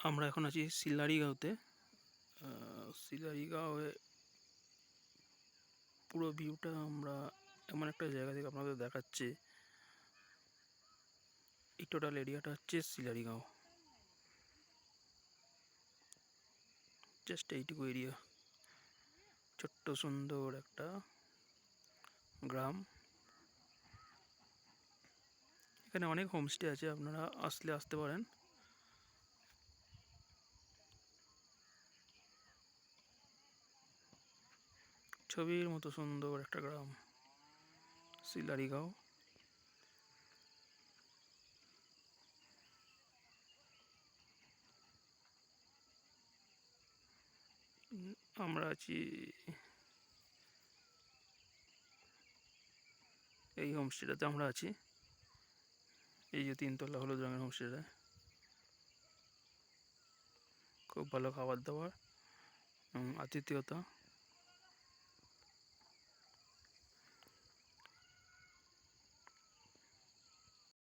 আমরা এখন আছি সিলারিগাঁওতে। সিলারিগাঁওয়ে পুরো ভিউটা আমরা এমন একটা জায়গা থেকে আপনাদের দেখাচ্ছি। এই টোটাল এরিয়াটা হচ্ছে সিলারিগাঁও, জাস্ট এইটুকু এরিয়া, ছোট্ট সুন্দর একটা গ্রাম। এখানে অনেক হোমস্টে আছে, আপনারা আসতে পারেন। ছবির মতো সুন্দর একটা গ্রাম সিলারিগাঁও। আমরা আছি এই হোমস্টেটাতে, আমরা আছি এই যে 3 তলা হলুদ রঙের হোমস্টেটা। খুব ভালো খাবার দাবার এবং আতিথেয়তা।